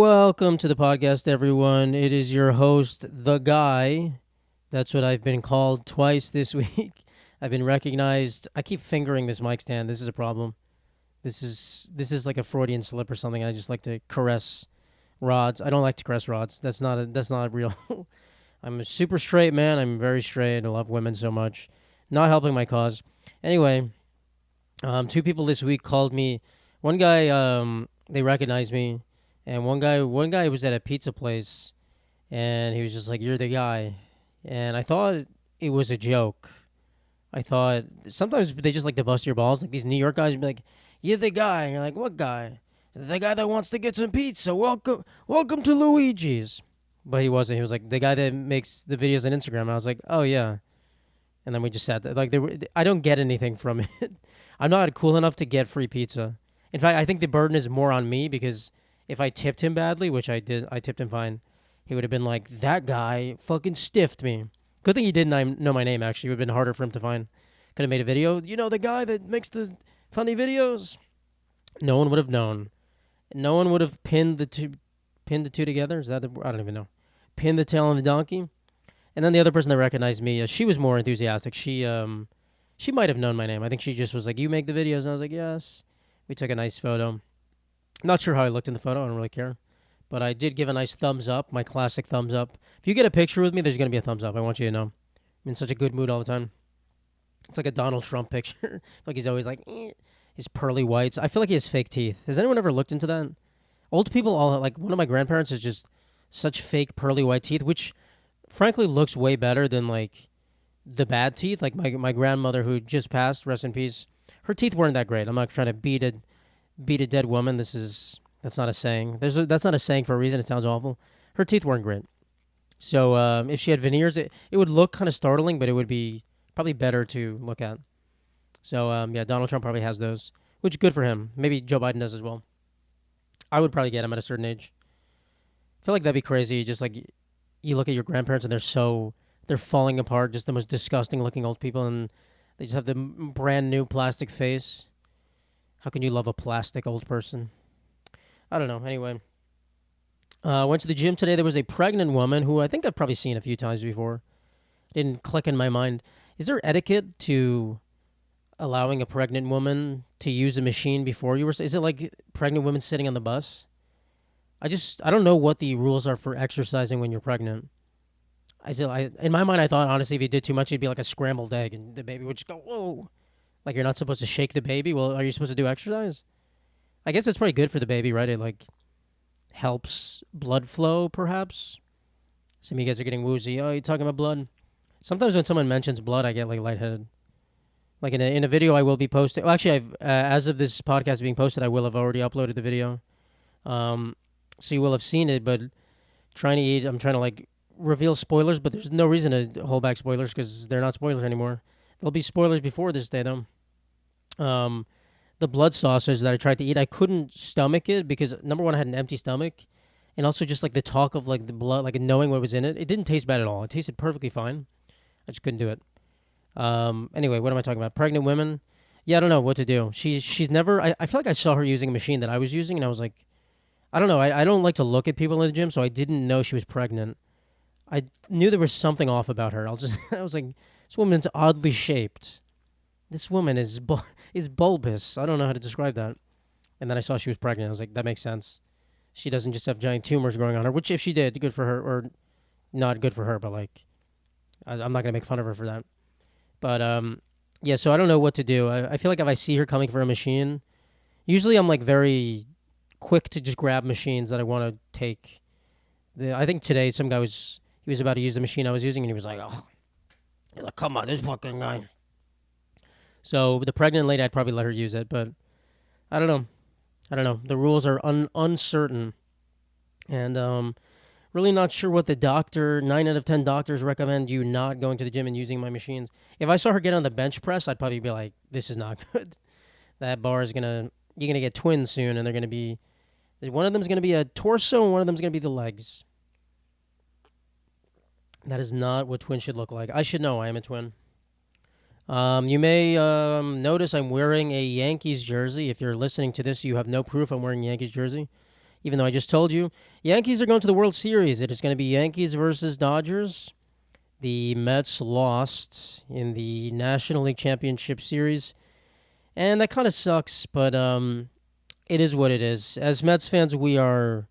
Welcome to the podcast, everyone. It is your host, The Guy. That's what I've been called twice this week. I've been recognized. I keep fingering this mic stand. This is a problem. This is like a Freudian slip or something. I just like to caress rods. I don't like to caress rods. That's not real. I'm a super straight man. I'm very straight. I love women so much. Not helping my cause. Anyway, two people this week called me. One guy, they recognized me, and one guy was at a pizza place, and he was just like, "You're the guy," and I thought it was a joke. I thought sometimes they just like to bust your balls, like these New York guys be like, "You're the guy," and you're like, "What guy?" The guy that wants to get some pizza. Welcome to Luigi's. But he wasn't. He was like the guy that makes the videos on Instagram. And I was like, "Oh yeah." And then we just sat there. Like I don't get anything from it. I'm not cool enough to get free pizza. In fact, I think the burden is more on me because if I tipped him badly, which I did, I tipped him fine. He would have been like, "That guy fucking stiffed me." Good thing he didn't know my name. Actually, it would have been harder for him to find. Could have made a video. You know the guy that makes the funny videos. No one would have known. No one would have pinned the two together. Is that I don't even know. Pinned the tail on the donkey. And then the other person that recognized me, she was more enthusiastic. She might have known my name. I think she just was like, "You make the videos," and I was like, "Yes." We took a nice photo. Not sure how I looked in the photo. I don't really care, but I did give a nice thumbs up, my classic thumbs up. If you get a picture with me, there's gonna be a thumbs up. I want you to know. I'm in such a good mood all the time. It's like a Donald Trump picture. Like he's always like, his pearly whites. I feel like he has fake teeth. Has anyone ever looked into that? Old people all like one of my grandparents is just such fake pearly white teeth, which frankly looks way better than like the bad teeth. Like my grandmother who just passed, rest in peace. Her teeth weren't that great. I'm not trying to beat a dead woman. That's not a saying. That's not a saying for a reason. It sounds awful. Her teeth weren't great. So if she had veneers, it would look kind of startling, but it would be probably better to look at. So yeah, Donald Trump probably has those, which is good for him. Maybe Joe Biden does as well. I would probably get him at a certain age. I feel like that'd be crazy. Just like you look at your grandparents and they're falling apart, just the most disgusting looking old people, and they just have the brand new plastic face. How can you love a plastic old person? I don't know. Anyway, went to the gym today. There was a pregnant woman who I think I've probably seen a few times before. Didn't click in my mind. Is there etiquette to allowing a pregnant woman to use a machine before you were? Is it like pregnant women sitting on the bus? I don't know what the rules are for exercising when you're pregnant. In my mind, I thought honestly, if you did too much, it'd be like a scrambled egg, and the baby would just go whoa. Like you're not supposed to shake the baby. Well, are you supposed to do exercise? I guess it's probably good for the baby, right? It like helps blood flow, perhaps. Some of you guys are getting woozy. Oh, you talking about blood? Sometimes when someone mentions blood, I get like lightheaded. Like in a video, I will be posting. Well, actually, I've as of this podcast being posted, I will have already uploaded the video. So you will have seen it. But I'm trying to like reveal spoilers, but there's no reason to hold back spoilers because they're not spoilers anymore. There'll be spoilers before this day, though. The blood sausage that I tried to eat, I couldn't stomach it because number one, I had an empty stomach, and also just like the talk of like the blood, like knowing what was in it, it didn't taste bad at all. It tasted perfectly fine. I just couldn't do it. Anyway, what am I talking about? Pregnant women. Yeah, I don't know what to do. She's never. I feel like I saw her using a machine that I was using, and I was like, I don't know. I don't like to look at people in the gym, so I didn't know she was pregnant. I knew there was something off about her. I was like, this woman's oddly shaped. This woman is bulbous. I don't know how to describe that. And then I saw she was pregnant. I was like, that makes sense. She doesn't just have giant tumors growing on her, which if she did, good for her, or not good for her, but like, I'm not gonna make fun of her for that. But yeah. So I don't know what to do. I feel like if I see her coming for a machine, usually I'm like very quick to just grab machines that I want to take. I think today some guy he was about to use the machine I was using, and he was like, "Oh, he's like, come on, this fucking guy." So the pregnant lady, I'd probably let her use it, but I don't know. I don't know. The rules are uncertain, and really not sure what the doctor. 9 out of 10 doctors recommend you not going to the gym and using my machines. If I saw her get on the bench press, I'd probably be like, "This is not good. That bar is you're gonna get twins soon, and they're gonna be one of them's gonna be a torso, and one of them's gonna be the legs." That is not what twins should look like. I should know. I am a twin. You may notice I'm wearing a Yankees jersey. If you're listening to this, you have no proof I'm wearing a Yankees jersey. Even though I just told you, Yankees are going to the World Series. It is going to be Yankees versus Dodgers. The Mets lost in the National League Championship Series, and that kind of sucks, but it is what it is. As Mets fans, we are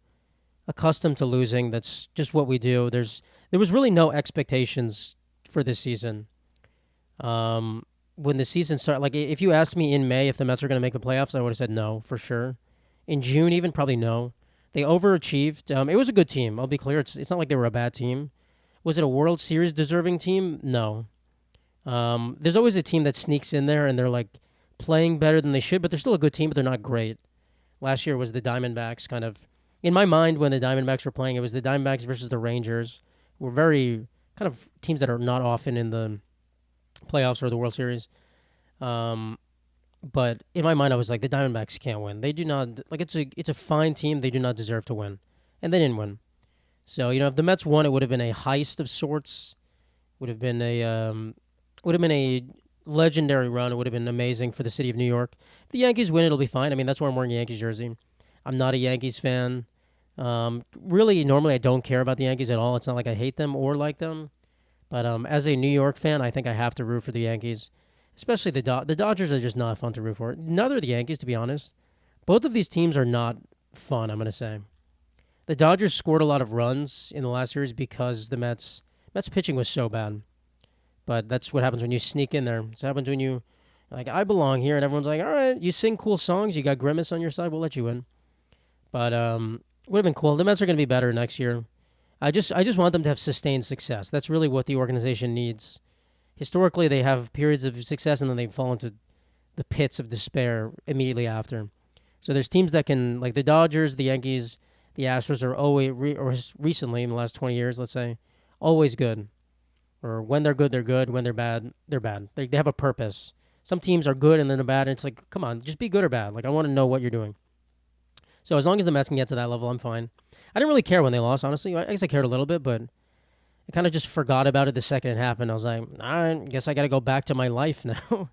accustomed to losing. That's just what we do. There was really no expectations for this season. When the season started, like if you asked me in May if the Mets are going to make the playoffs, I would have said no for sure. In June, even probably no. They overachieved. It was a good team. I'll be clear. It's not like they were a bad team. Was it a World Series deserving team? No. There's always a team that sneaks in there and they're like playing better than they should, but they're still a good team, but they're not great. Last year was the Diamondbacks kind of. In my mind, when the Diamondbacks were playing, it was the Diamondbacks versus the Rangers. Were very kind of teams that are not often in the playoffs or the World Series. But in my mind, I was like, the Diamondbacks can't win. They do not like it's a fine team. They do not deserve to win, and they didn't win. So if the Mets won, it would have been a heist of sorts. Would have been a legendary run. It would have been amazing for the city of New York. If the Yankees win, it'll be fine. I mean, that's why I'm wearing a Yankees jersey. I'm not a Yankees fan. Really, normally I don't care about the Yankees at all. It's not like I hate them or like them. But as a New York fan, I think I have to root for the Yankees, especially the Dodgers are just not fun to root for. Neither are the Yankees, to be honest. Both of these teams are not fun, I'm going to say. The Dodgers scored a lot of runs in the last series because the Mets pitching was so bad. But that's what happens when you sneak in there. It happens when you, like, I belong here, and everyone's like, all right, you sing cool songs, you got Grimace on your side, we'll let you in. But would have been cool. The Mets are going to be better next year. I just want them to have sustained success. That's really what the organization needs. Historically, they have periods of success, and then they fall into the pits of despair immediately after. So there's teams that can, like the Dodgers, the Yankees, the Astros are always, or recently in the last 20 years, let's say, always good. Or when they're good, they're good. When they're bad, they're bad. They have a purpose. Some teams are good and then they're bad, and it's like, come on, just be good or bad. Like, I want to know what you're doing. So as long as the Mets can get to that level, I'm fine. I didn't really care when they lost, honestly. I guess I cared a little bit, but I kind of just forgot about it the second it happened. I was like, all right, guess I got to go back to my life now.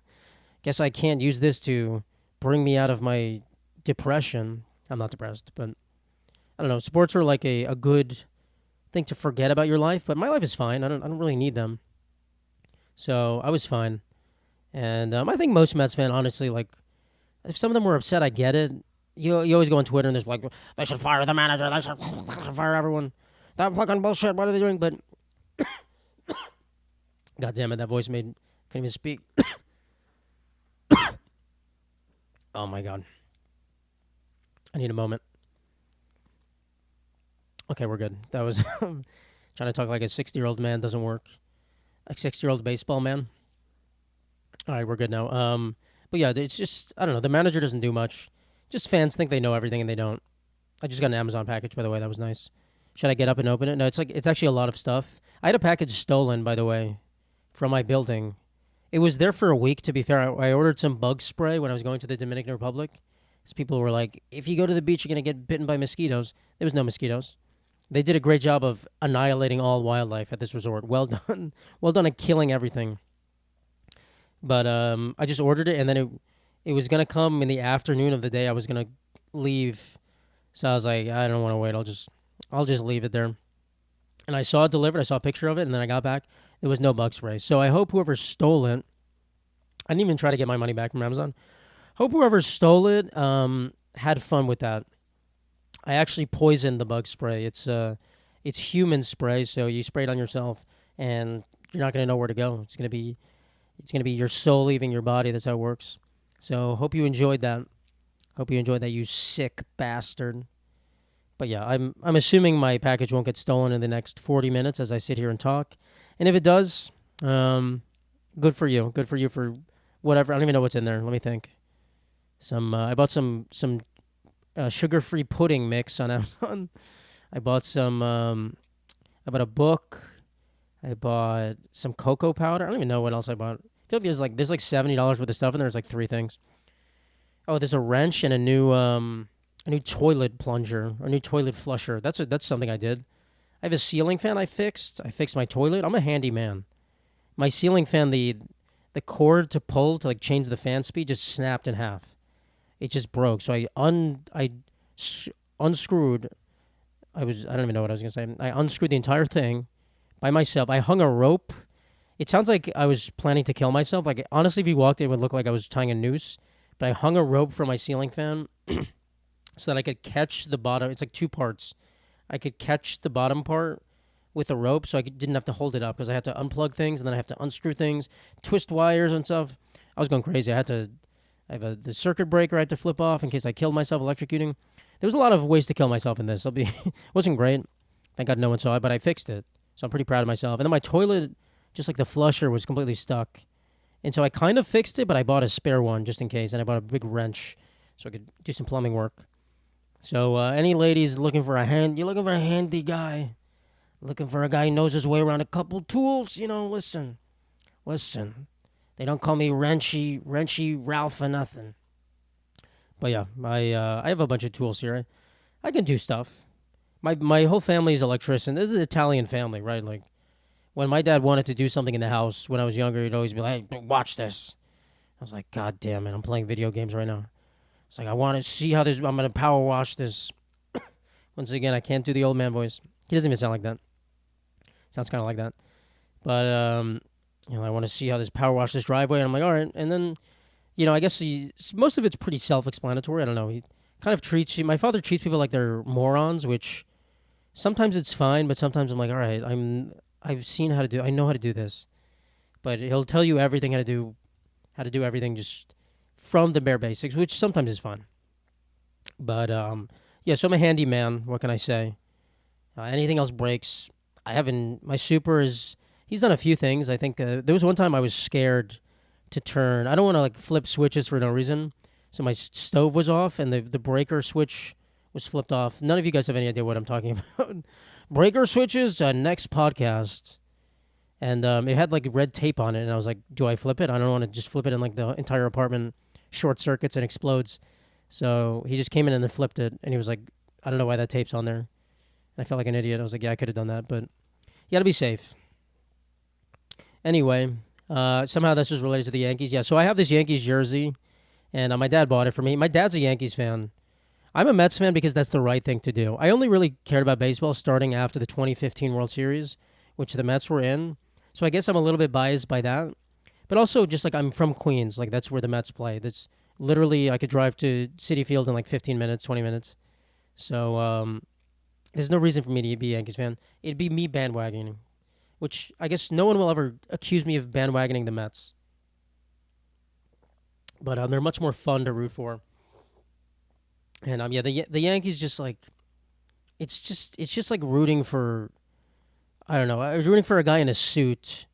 Guess I can't use this to bring me out of my depression. I'm not depressed, but I don't know. Sports are like a good thing to forget about your life, but my life is fine. I don't really need them. So I was fine. And I think most Mets fans, honestly, like, if some of them were upset, I get it. You always go on Twitter and there's like, they should fire the manager. They should fire everyone. That fucking bullshit. What are they doing? But God damn it, that voice couldn't even speak. Oh my God. I need a moment. Okay, we're good. That was trying to talk like a 60-year-old man doesn't work. A 60-year-old baseball man. All right, we're good now. But yeah, it's just, I don't know. The manager doesn't do much. Just fans think they know everything and they don't. I just got an Amazon package, by the way. That was nice. Should I get up and open it? No, it's actually a lot of stuff. I had a package stolen, by the way, from my building. It was there for a week, to be fair. I ordered some bug spray when I was going to the Dominican Republic. Because people were like, if you go to the beach, you're going to get bitten by mosquitoes. There was no mosquitoes. They did a great job of annihilating all wildlife at this resort. Well done. Well done at killing everything. But I just ordered it, and then it was going to come in the afternoon of the day I was going to leave. So I was like, I don't want to wait. I'll just leave it there. And I saw it delivered. I saw a picture of it, and then I got back. There was no bug spray. So I hope whoever stole it, I didn't even try to get my money back from Amazon. Hope whoever stole it had fun with that. I actually poisoned the bug spray. It's human spray, so you spray it on yourself, and you're not going to know where to go. It's going to be your soul leaving your body. That's how it works. So hope you enjoyed that. Hope you enjoyed that, you sick bastard. But yeah, I'm assuming my package won't get stolen in the next 40 minutes as I sit here and talk. And if it does, good for you. Good for you for whatever. I don't even know what's in there. Let me think. I bought some sugar-free pudding mix on Amazon. I bought I bought a book. I bought some cocoa powder. I don't even know what else I bought. I feel like there's like $70 worth of stuff in there. It's like 3 things. Oh, there's a wrench and a new toilet plunger, a new toilet flusher. That's something I did. I have a ceiling fan I fixed. I fixed my toilet. I'm a handy man. My ceiling fan, the cord to pull to like change the fan speed just snapped in half. It just broke. So I unscrewed. I don't even know what I was gonna say. I unscrewed the entire thing by myself. I hung a rope. It sounds like I was planning to kill myself. Like honestly, if you walked, it would look like I was tying a noose. But I hung a rope from my ceiling fan so that I could catch the bottom. It's like two parts. I could catch the bottom part with a rope, so didn't have to hold it up because I had to unplug things and then I have to unscrew things, twist wires and stuff. I was going crazy. I have the circuit breaker I had to flip off in case I killed myself electrocuting. There was a lot of ways to kill myself in this. Wasn't great. Thank God no one saw it, but I fixed it. So I'm pretty proud of myself. And then my toilet, just like the flusher, was completely stuck. And so I kind of fixed it, but I bought a spare one just in case. And I bought a big wrench so I could do some plumbing work. So any ladies looking for you're looking for a handy guy, looking for a guy who knows his way around a couple tools, listen. They don't call me Wrenchy Ralph or nothing. But yeah, I have a bunch of tools here. I can do stuff. My whole family is electrician. This is an Italian family, right? Like when my dad wanted to do something in the house when I was younger, he'd always be like, "Hey, watch this." I was like, "God damn it, I'm playing video games right now." It's like I want to see how this. I'm gonna power wash this. Once again, I can't do the old man voice. He doesn't even sound like that. Sounds kind of like that. But I want to see how this power wash this driveway. And I'm like, all right. And then, I guess most of it's pretty self-explanatory. I don't know. He kind of treats you. My father treats people like they're morons, which sometimes it's fine, but sometimes I'm like, all right, I've seen how to do. I know how to do this, but he'll tell you everything how to do everything just from the bare basics, which sometimes is fun. But yeah, so I'm a handyman. What can I say? Anything else breaks. I haven't. My super is. He's done a few things. I think there was one time I was scared to turn. I don't want to like flip switches for no reason. So my stove was off and the breaker switch was flipped off. None of you guys have any idea what I'm talking about. Breaker switches, next podcast. And it had like red tape on it. And I was like, do I flip it? I don't want to just flip it and like the entire apartment short circuits and explodes. So he just came in and then flipped it. And he was like, I don't know why that tape's on there. And I felt like an idiot. I was like, yeah, I could have done that. But you got to be safe. Anyway, somehow this was related to the Yankees. Yeah, so I have this Yankees jersey, and my dad bought it for me. My dad's a Yankees fan. I'm a Mets fan because that's the right thing to do. I only really cared about baseball starting after the 2015 World Series, which the Mets were in. So I guess I'm a little bit biased by that. But also, just like I'm from Queens, like that's where the Mets play. That's literally, I could drive to Citi Field in like 15 minutes, 20 minutes. So there's no reason for me to be a Yankees fan. It'd be me bandwagoning, which I guess no one will ever accuse me of bandwagoning the Mets. But they're much more fun to root for. And yeah, the Yankees just like it's just like rooting for I don't know. I was rooting for a guy in a suit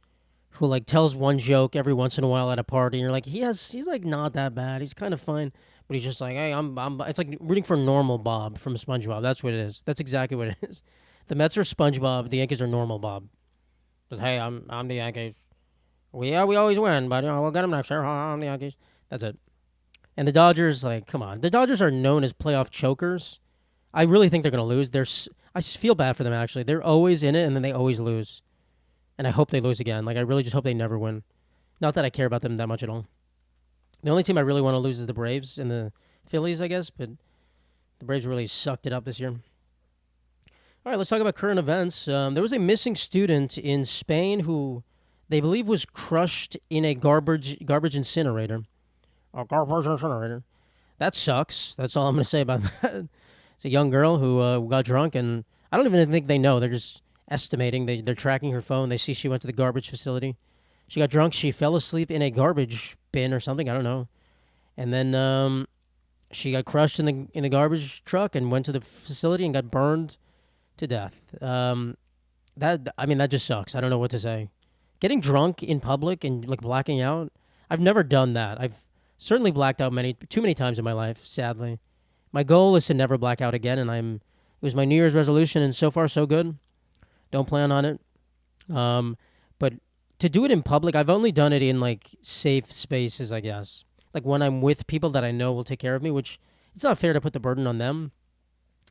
who like tells one joke every once in a while at a party. And you're like, he's like not that bad. He's kind of fine, but he's just like, hey, I'm. It's like rooting for Normal Bob from SpongeBob. That's what it is. That's exactly what it is. The Mets are SpongeBob. The Yankees are Normal Bob. But hey, I'm the Yankees. We always win, but we'll get them next year. I'm the Yankees. That's it. And the Dodgers, like, come on. The Dodgers are known as playoff chokers. I really think they're going to lose. I feel bad for them, actually. They're always in it, and then they always lose. And I hope they lose again. Like, I really just hope they never win. Not that I care about them that much at all. The only team I really want to lose is the Braves and the Phillies, I guess. But the Braves really sucked it up this year. All right, let's talk about current events. There was a missing student in Spain who they believe was crushed in a garbage incinerator. A garbage incinerator. That sucks. That's all I'm going to say about that. It's a young girl who got drunk, and I don't even think they know. They're just estimating. They're tracking her phone. They see she went to the garbage facility. She got drunk. She fell asleep in a garbage bin or something. I don't know. And then she got crushed in the garbage truck and went to the facility and got burned to death. That just sucks. I don't know what to say. Getting drunk in public and like blacking out. I've never done that. I've certainly blacked out too many times in my life, sadly. My goal is to never black out again, and it was my New Year's resolution, and so far so good. Don't plan on it. But to do it in public, I've only done it in like safe spaces, I guess. Like when I'm with people that I know will take care of me, which it's not fair to put the burden on them.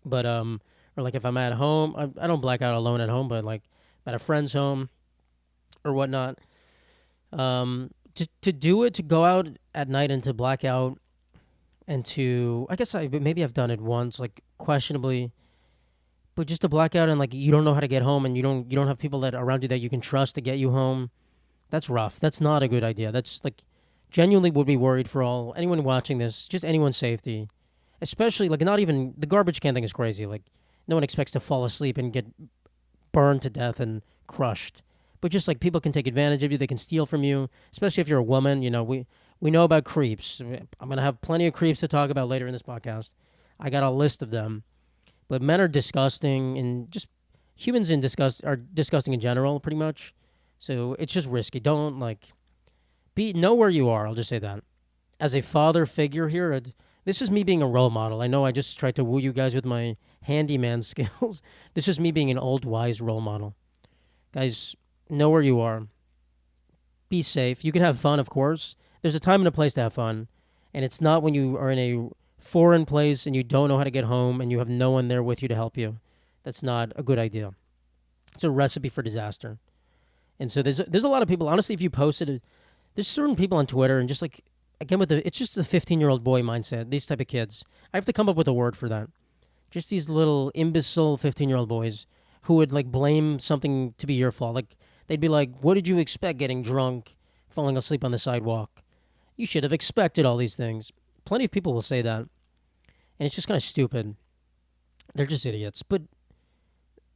But or like if I'm at home, I don't black out alone at home, but like at a friend's home or whatnot. To do it, to go out at night and to black out and to I guess maybe I've done it once, like questionably, but just to black out and like you don't know how to get home and you don't have people that around you that you can trust to get you home. That's rough. That's not a good idea. That's like genuinely would be worried for all anyone watching this, just anyone's safety. Especially like not even the garbage can thing is crazy. Like no one expects to fall asleep and get burned to death and crushed. But just like people can take advantage of you, they can steal from you, especially if you're a woman. We know about creeps. I'm gonna have plenty of creeps to talk about later in this podcast. I got a list of them. But men are disgusting, and just humans in disgust are disgusting in general, pretty much. So it's just risky. Don't like know where you are. I'll just say that. As a father figure here, this is me being a role model. I know I just tried to woo you guys with my handyman skills. This is me being an old wise role model. Guys, know where you are. Be safe. You can have fun, of course. There's a time and a place to have fun, and it's not when you are in a foreign place and you don't know how to get home and you have no one there with you to help you. That's not a good idea. It's a recipe for disaster. And so there's a lot of people. Honestly, if you posted it, there's certain people on Twitter and just like again it's just the 15-year-old boy mindset. These type of kids. I have to come up with a word for that. Just these little imbecile 15-year-old boys who would like blame something to be your fault. Like they'd be like, "What did you expect getting drunk, falling asleep on the sidewalk? You should have expected all these things." Plenty of people will say that. And it's just kind of stupid. They're just idiots. But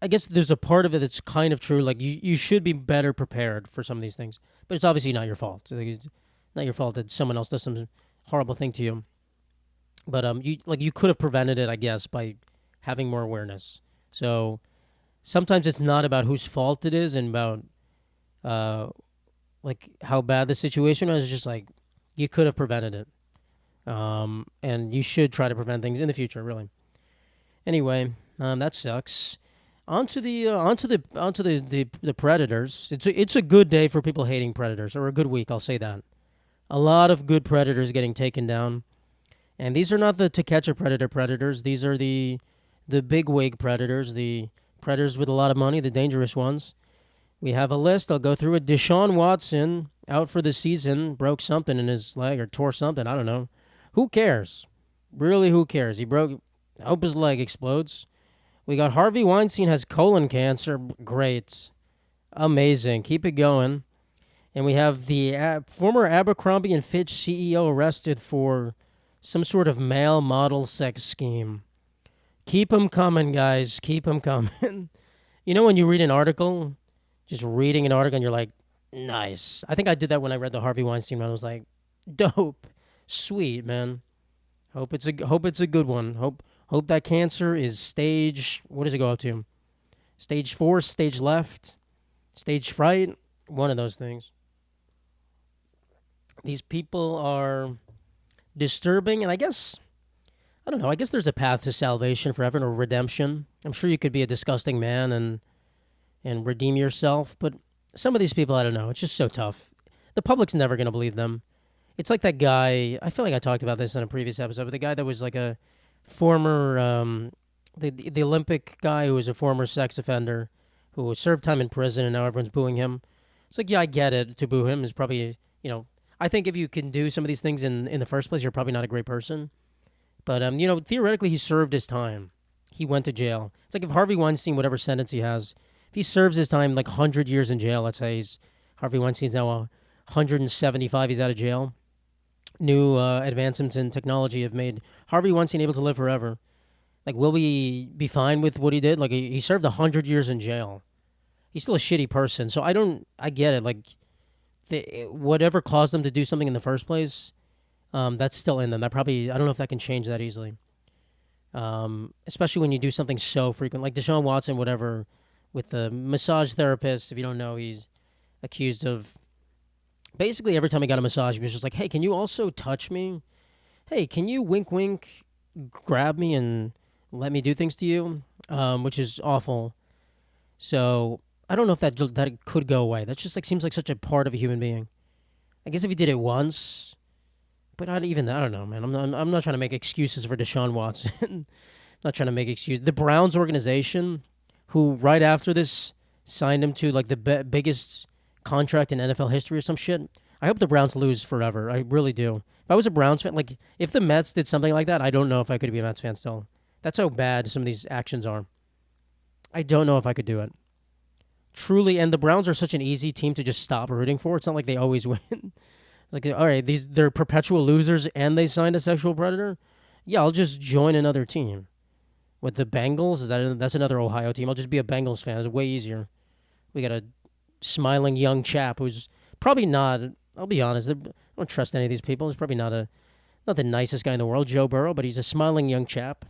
I guess there's a part of it that's kind of true. Like you should be better prepared for some of these things. But it's obviously not your fault. It's not your fault that someone else does some horrible thing to you. But you could have prevented it, I guess, by having more awareness. So sometimes it's not about whose fault it is and about like how bad the situation was. It's just like you could have prevented it. And you should try to prevent things in the future, really. Anyway, that sucks. On to the predators. It's a good day for people hating predators, or a good week. I'll say that. A lot of good predators getting taken down, and these are not the To Catch a Predator predators. These are the big wig predators, the predators with a lot of money, the dangerous ones. We have a list. I'll go through it. Deshaun Watson out for the season, broke something in his leg or tore something. I don't know. Who cares? Really, who cares? I hope his leg explodes. We got Harvey Weinstein has colon cancer. Great. Amazing. Keep it going. And we have the former Abercrombie and Fitch CEO arrested for some sort of male model sex scheme. Keep them coming, guys. Keep them coming. You know when you read an article, just reading an article and you're like, nice. I think I did that when I read the Harvey Weinstein one. I was like, dope. Sweet, man. Hope it's a good one. Hope that cancer is stage. What does it go up to? Stage 4, stage left, stage fright. One of those things. These people are disturbing, and I don't know. I guess there's a path to salvation for everyone, or redemption. I'm sure you could be a disgusting man and redeem yourself, but some of these people, I don't know. It's just so tough. The public's never gonna believe them. It's like that guy. I feel like I talked about this in a previous episode, but the guy that was like a former, the Olympic guy who was a former sex offender who served time in prison and now everyone's booing him. It's like, yeah, I get it. To boo him is probably, I think if you can do some of these things in the first place, you're probably not a great person. But, theoretically, he served his time. He went to jail. It's like if Harvey Weinstein, whatever sentence he has, if he serves his time like 100 years in jail, let's say Harvey Weinstein's now 175, he's out of jail. New advancements in technology have made Harvey Weinstein able to live forever. Like, will we be fine with what he did? Like, he served 100 years in jail. He's still a shitty person. So I get it. Like, whatever caused them to do something in the first place, that's still in them. I don't know if that can change that easily. Especially when you do something so frequent. Like Deshaun Watson, whatever, with the massage therapist. If you don't know, he's accused of... Basically, every time he got a massage, he was just like, hey, can you also touch me? Hey, can you wink, wink, grab me and let me do things to you? Which is awful. So I don't know if that could go away. That just like seems like such a part of a human being. I guess if he did it once, but I don't know, man. I'm not trying to make excuses for Deshaun Watson. I'm not trying to make excuses. The Browns organization, who right after this signed him to like the biggest contract in NFL history or some shit. I hope the Browns lose forever. I really do. If I was a Browns fan, like if the Mets did something like that, I don't know if I could be a Mets fan still. That's how bad some of these actions are. I don't know if I could do it. Truly, and the Browns are such an easy team to just stop rooting for. It's not like they always win. It's like, all right, they're perpetual losers and they signed a sexual predator. Yeah, I'll just join another team. With the Bengals, that's another Ohio team. I'll just be a Bengals fan. It's way easier. We got a smiling young chap who's probably not. I'll be honest. I don't trust any of these people. He's probably not the nicest guy in the world, Joe Burrow, but he's a smiling young chap.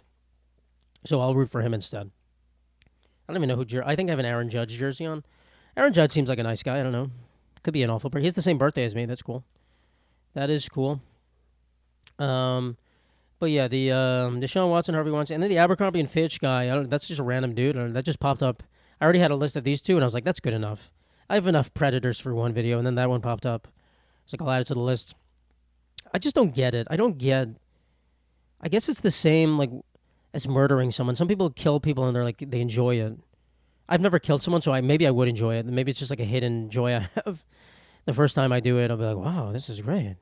So I'll root for him instead. I don't even know who. I think I have an Aaron Judge jersey on. Aaron Judge seems like a nice guy. I don't know. Could be an awful person. He has the same birthday as me. That's cool. That is cool. But yeah, the Deshaun Watson, Harvey Weinstein, and then the Abercrombie and Fitch guy. That's just a random dude. That just popped up. I already had a list of these two, and I was like, that's good enough. I have enough predators for one video, and then that one popped up. It's like, I'll add it to the list. I just don't get it. I don't get. I guess it's the same like as murdering someone. Some people kill people, and they enjoy it. I've never killed someone, so maybe I would enjoy it. Maybe it's just like a hidden joy I have. The first time I do it, I'll be like, wow, this is great.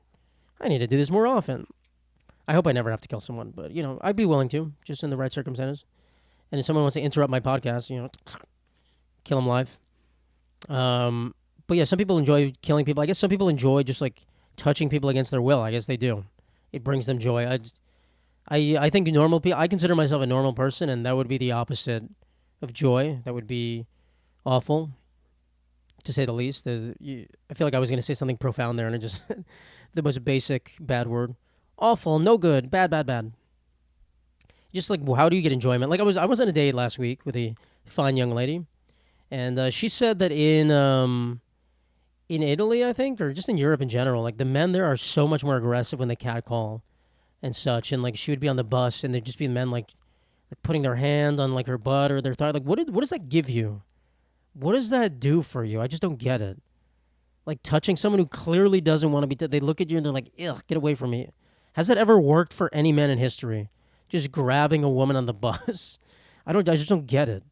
I need to do this more often. I hope I never have to kill someone, but, I'd be willing to, just in the right circumstances. And if someone wants to interrupt my podcast, kill them live. But yeah, some people enjoy killing people. I guess some people enjoy just, touching people against their will. I guess they do. It brings them joy. I think normal people, I consider myself a normal person, and that would be the opposite of joy. That would be awful, to say the least. I feel like I was going to say something profound there, and it just, the most basic bad word. Awful, no good, bad. Just how do you get enjoyment? I was on a date last week with a fine young lady, and she said that in Italy, I think, or just in Europe in general, the men there are so much more aggressive when they catcall and such. And she would be on the bus, and there'd just be men putting their hand on her butt or their thigh. What does that give you? What does that do for you? I just don't get it. Touching someone who clearly doesn't want to be. They look at you and they're like, "Ugh, get away from me." Has that ever worked for any man in history? Just grabbing a woman on the bus? I just don't get it.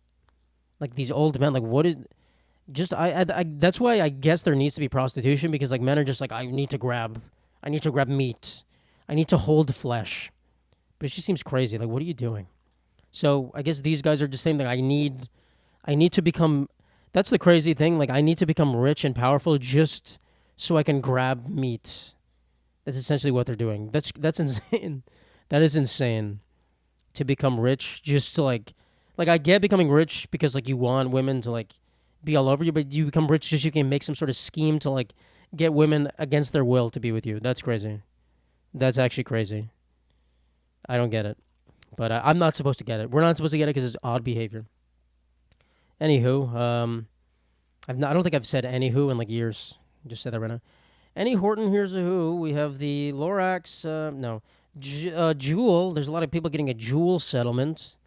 These old men, what is? Just I that's why I guess there needs to be prostitution, because men are just I need to grab meat, I need to hold flesh, but it just seems crazy. What are you doing? So I guess these guys are the same thing. I need to become. That's the crazy thing. I need to become rich and powerful just so I can grab meat. That's essentially what they're doing. That's insane. That is insane. To become rich just to I get becoming rich because you want women to be all over you, but you become rich just so you can make some sort of scheme to get women against their will to be with you. That's crazy. That's actually crazy. I don't get it. But I'm not supposed to get it. We're not supposed to get it because it's odd behavior. Anywho, I don't think I've said anywho in years. Just said that right now. Any Horton, here's a who. We have the Lorax, Juul. There's a lot of people getting a Juul settlement.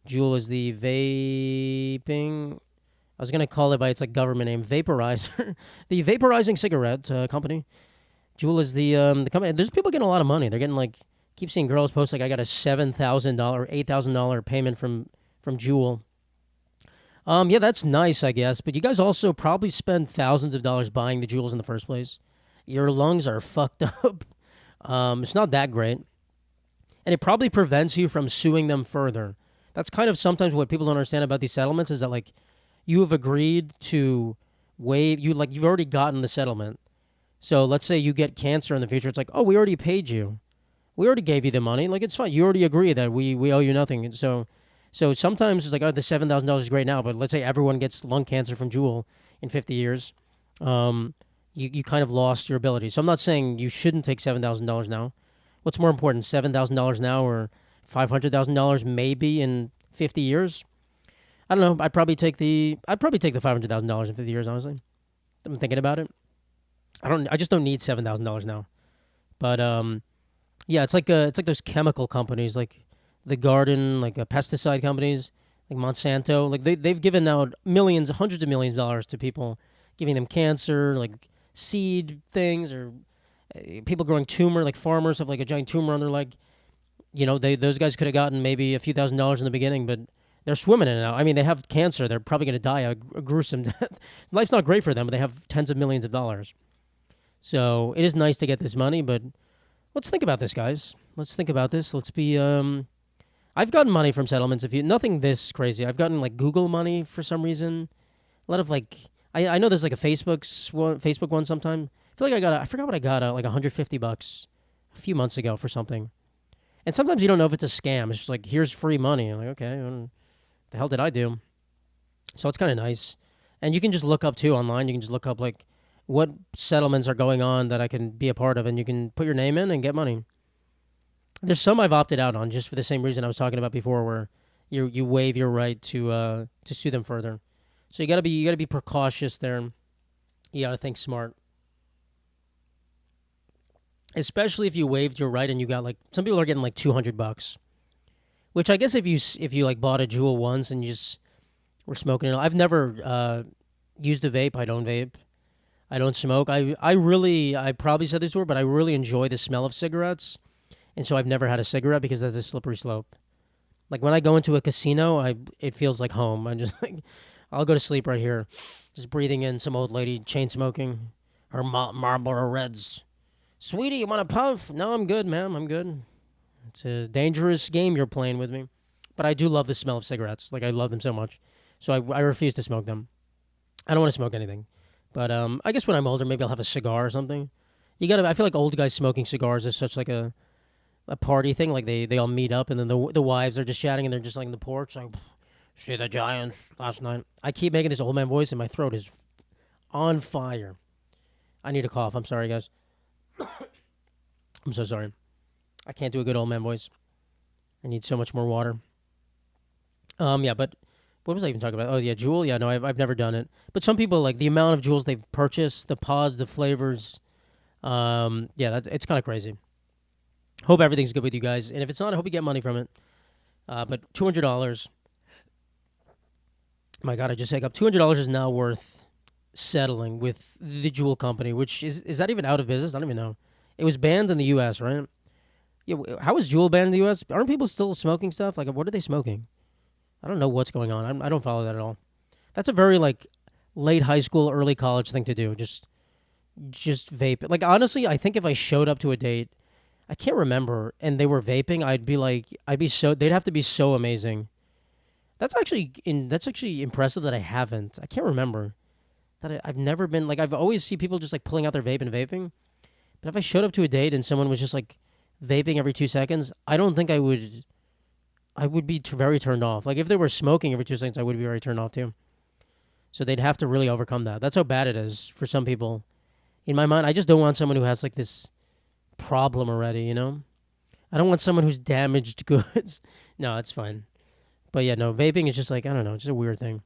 Juul is the vaping. I was going to call it by its government name, Vaporizer. The vaporizing cigarette company. Juul is the company. There's people getting a lot of money. They're getting keep seeing girls post I got a $7,000, $8,000 payment from Juul. Yeah, that's nice, I guess. But you guys also probably spend thousands of dollars buying the Juuls in the first place. Your lungs are fucked up. It's not that great. And it probably prevents you from suing them further. That's kind of sometimes what people don't understand about these settlements is that you have agreed to waive you've already gotten the settlement. So let's say you get cancer in the future. It's oh, we already paid you. We already gave you the money. It's fine. You already agree that we owe you nothing. And so sometimes it's oh, the $7,000 is great now, but let's say everyone gets lung cancer from Juul in 50 years. You kind of lost your ability. So I'm not saying you shouldn't take $7,000 now. What's more important, $7,000 now or $500,000 maybe in 50 years? I don't know. I'd probably take the $500,000 in 50 years. Honestly, I'm thinking about it. I just don't need $7,000 now. But yeah, it's like those chemical companies, the garden, pesticide companies, Monsanto. They've given out millions, hundreds of millions of dollars to people, giving them cancer, seed things, or people growing tumor, farmers have a giant tumor on their leg. Those guys could have gotten maybe a few $1,000s in the beginning, but they're swimming in it now. I mean, they have cancer. They're probably going to die a gruesome death. Life's not great for them, but they have tens of millions of dollars. So it is nice to get this money, but Let's think about this, guys. Let's think about this. Let's be. I've gotten money from settlements. If you nothing this crazy, I've gotten like Google money for some reason. A lot of like, I know there's like a Facebook one sometime. I feel like I forgot what I got, like $150 a few months ago for something. And sometimes you don't know if it's a scam. It's just like, here's free money. I'm like, okay, the hell did I do? So it's kind of nice. And you can just look up too online. You can just look up like what settlements are going on that I can be a part of, and you can put your name in and get money. There's some I've opted out on just for the same reason I was talking about before, where you waive your right to sue them further. So you gotta be precautious there. You gotta think smart, especially if you waived your right and you got like some people are getting like $200, which I guess if you like bought a jewel once and you just were smoking it. I've never used a vape. I don't vape. I don't smoke. I probably said this before, but I really enjoy the smell of cigarettes, and so I've never had a cigarette because that's a slippery slope. Like when I go into a casino, it feels like home. I'm just like, I'll go to sleep right here, just breathing in some old lady chain smoking her Marlboro Reds. Sweetie, you want a puff? No, I'm good, ma'am. I'm good. It's a dangerous game you're playing with me, but I do love the smell of cigarettes. Like I love them so much, so I refuse to smoke them. I don't want to smoke anything, but I guess when I'm older, maybe I'll have a cigar or something. You gotta. I feel like old guys smoking cigars is such like a party thing. Like they all meet up and then the wives are just chatting and they're just like in the porch like, see the Giants last night. I keep making this old man voice and my throat is on fire. I need a cough. I'm sorry, guys. I'm so sorry. I can't do a good old man voice. I need so much more water. Yeah, but what was I even talking about? Oh, yeah, Juul. Yeah, no, I've never done it. But some people like the amount of Juuls they've purchased, the pods, the flavors. Yeah, it's kind of crazy. Hope everything's good with you guys, and if it's not, I hope you get money from it. But $200. My God, I just hiccup. $200 is now worth settling with the Juul company, which is that even out of business? I don't even know. It was banned in the U.S., right? Yeah, how is Juul banned in the U.S.? Aren't people still smoking stuff? Like, what are they smoking? I don't know what's going on. I don't follow that at all. That's a very like late high school, early college thing to do. Just vape. Like honestly, I think if I showed up to a date, I can't remember, and they were vaping, I'd be so. They'd have to be so amazing. That's actually impressive that I haven't. I can't remember I've never been like I've always see people just like pulling out their vape and vaping. But if I showed up to a date and someone was just like vaping every 2 seconds, I don't think I would. I would be very turned off. Like if they were smoking every 2 seconds, I would be very turned off too. So they'd have to really overcome that. That's how bad it is for some people. In my mind, I just don't want someone who has like this problem already. I don't want someone who's damaged goods. No, it's fine. But yeah, no, vaping is just like I don't know, just a weird thing.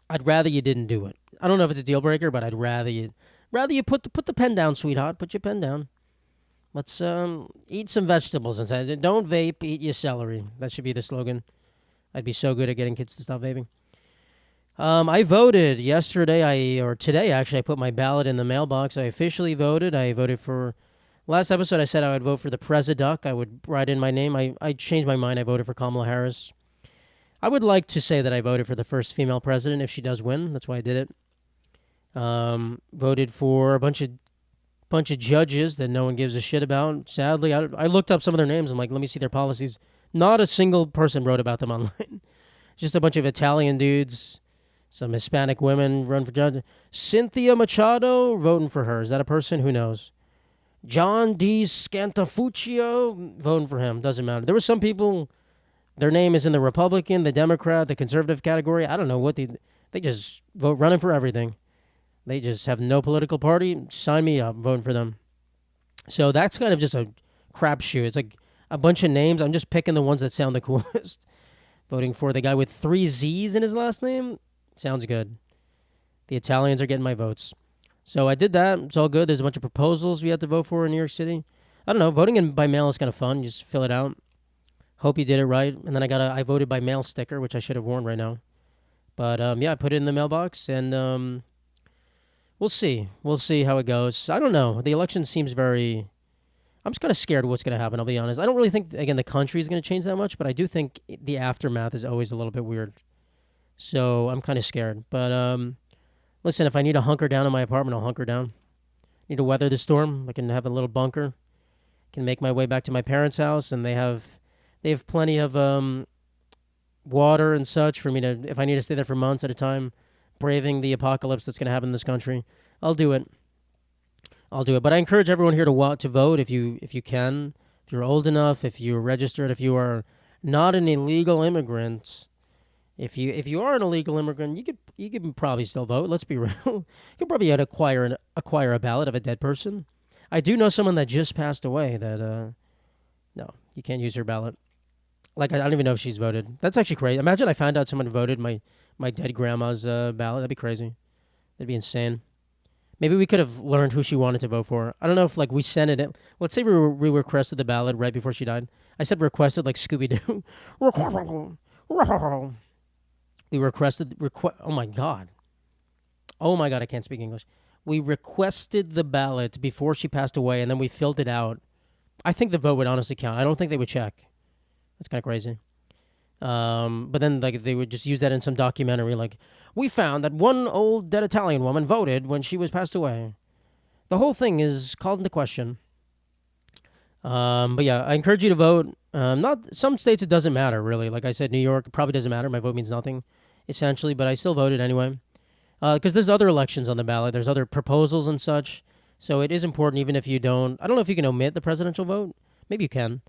I'd rather you didn't do it. I don't know if it's a deal breaker, but I'd rather you put the pen down, sweetheart. Put your pen down. Let's eat some vegetables instead. Don't vape, eat your celery. That should be the slogan. I'd be so good at getting kids to stop vaping. I voted yesterday. Or today actually. I put my ballot in the mailbox. I officially voted. I voted for. Last episode, I said I would vote for the President. I would write in my name. I changed my mind. I voted for Kamala Harris. I would like to say that I voted for the first female president if she does win. That's why I did it. Voted for a bunch of judges that no one gives a shit about. Sadly, I looked up some of their names. I'm like, let me see their policies. Not a single person wrote about them online. Just a bunch of Italian dudes, some Hispanic women run for judge. Cynthia Machado, voting for her. Is that a person? Who knows? John D. Scantafuccio, voting for him. Doesn't matter. There were some people, their name is in the Republican, the Democrat, the conservative category. I don't know what they just vote running for everything. They just have no political party. Sign me up. I'm voting for them. So that's kind of just a crapshoot. It's like a bunch of names. I'm just picking the ones that sound the coolest. Voting for the guy with 3 Z's in his last name. Sounds good. The Italians are getting my votes. So I did that. It's all good. There's a bunch of proposals we had to vote for in New York City. I don't know. Voting by mail is kind of fun. You just fill it out. Hope you did it right. And then I voted by mail sticker, which I should have worn right now. But yeah, I put it in the mailbox and we'll see. We'll see how it goes. I don't know. The election seems very. I'm just kind of scared of what's going to happen, I'll be honest. I don't really think, again, the country is going to change that much, but I do think the aftermath is always a little bit weird. So I'm kind of scared. But listen, if I need to hunker down in my apartment, I'll hunker down. Need to weather the storm. I can have a little bunker. Can make my way back to my parents' house, and they have plenty of water and such for me to, if I need to stay there for months at a time, braving the apocalypse that's going to happen in this country. I'll do it. I'll do it. But I encourage everyone here to vote if you can, if you're old enough, if you're registered, if you are not an illegal immigrant. If you are an illegal immigrant, you could probably still vote. Let's be real. You could probably acquire a ballot of a dead person. I do know someone that just passed away that no, you can't use her ballot. Like, I don't even know if she's voted. That's actually crazy. Imagine I found out someone voted my dead grandma's ballot. That'd be crazy. That'd be insane. Maybe we could have learned who she wanted to vote for. I don't know if like we sent it. Let's say we requested the ballot right before she died. I said requested like Scooby Doo. We requested. Oh my god. Oh my god. I can't speak English. We requested the ballot before she passed away, and then we filled it out. I think the vote would honestly count. I don't think they would check. That's kind of crazy. But then like they would just use that in some documentary, like we found that one old dead Italian woman voted when she was passed away. The whole thing is called into question. But yeah, I encourage you to vote. Not some states it doesn't matter really. Like I said, New York probably doesn't matter. My vote means nothing, essentially. But I still voted anyway, because there's other elections on the ballot. There's other proposals and such. So it is important, even if you don't. I don't know if you can omit the presidential vote. Maybe you can,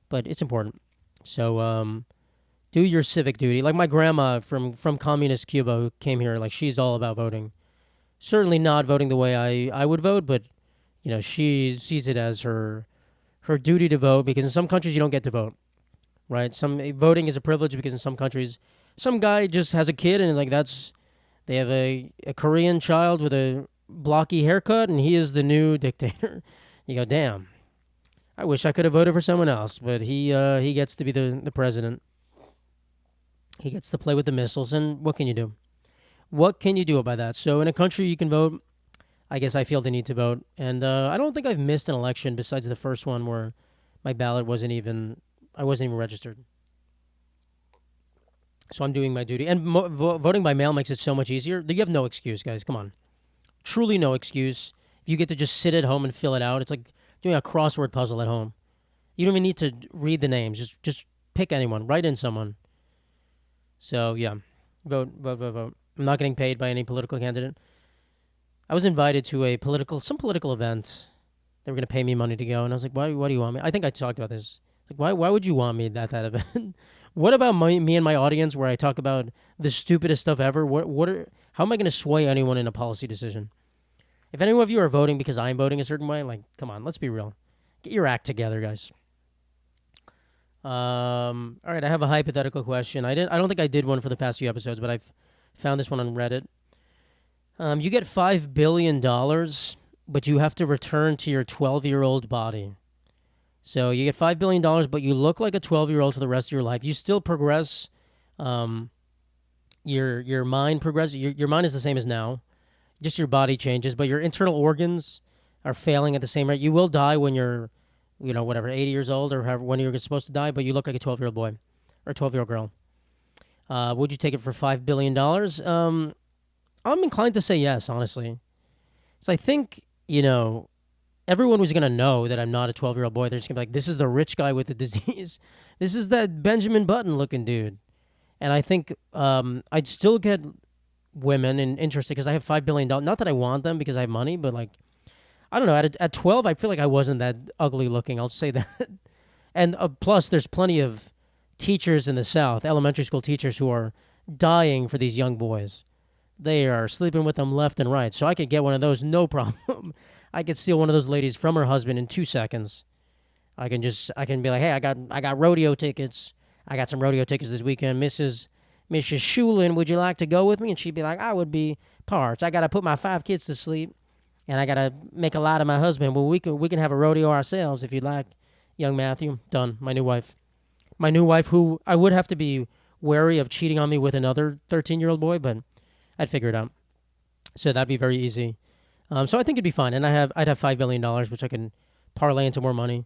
but it's important. So do your civic duty. Like my grandma from communist Cuba who came here, like she's all about voting. Certainly not voting the way I would vote, but she sees it as her duty to vote, because in some countries you don't get to vote, right? Some voting is a privilege, because in some countries some guy just has a kid and is like they have a Korean child with a blocky haircut and he is the new dictator. You go, damn. I wish I could have voted for someone else, but he gets to be the president. He gets to play with the missiles, and what can you do? What can you do about that? So in a country you can vote, I guess I feel the need to vote. And I don't think I've missed an election besides the first one where my ballot I wasn't even registered. So I'm doing my duty. And voting by mail makes it so much easier. You have no excuse, guys. Come on. Truly no excuse. You get to just sit at home and fill it out. It's like doing a crossword puzzle at home. You don't even need to read the names. Just pick anyone. Write in someone. So, yeah. Vote. I'm not getting paid by any political candidate. I was invited to some political event. They were going to pay me money to go, and I was like, why do you want me? I think I talked about this. Like, why would you want me at that event? What about me and my audience where I talk about the stupidest stuff ever? How am I going to sway anyone in a policy decision? If any of you are voting because I'm voting a certain way, like, come on, let's be real. Get your act together, guys. All right, I have a hypothetical question. I don't think I did one for the past few episodes, but I've found this one on Reddit. You get $5 billion, but you have to return to your 12-year-old body. So you get $5 billion, but you look like a 12-year-old for the rest of your life. You still progress. Your mind progresses. Your mind is the same as now. Just your body changes, but your internal organs are failing at the same rate. You will die when you're, 80 years old or when you're supposed to die, but you look like a 12-year-old boy or 12-year-old girl. Would you take it for $5 billion? I'm inclined to say yes, honestly. So I think, everyone was going to know that I'm not a 12-year-old boy. They're just going to be like, this is the rich guy with the disease. This is that Benjamin Button-looking dude. And I think I'd still get women interested because I have $5 billion. Not that I want them because I have money, but like, I don't know. At 12, I feel like I wasn't that ugly looking. I'll say that. And plus, there's plenty of teachers in the South, elementary school teachers, who are dying for these young boys. They are sleeping with them left and right. So I could get one of those, no problem. I could steal one of those ladies from her husband in 2 seconds. I can be like, hey, I got rodeo tickets. I got some rodeo tickets this weekend. Mrs. Shulin, would you like to go with me? And she'd be like, I would be parched. I got to put my 5 kids to sleep, and I got to make a lot of my husband. Well, we can have a rodeo ourselves if you'd like. Young Matthew, done. My new wife. My new wife, who I would have to be wary of cheating on me with another 13-year-old boy, but I'd figure it out. So that'd be very easy. So I think it'd be fine. And I'd have $5 billion, which I can parlay into more money.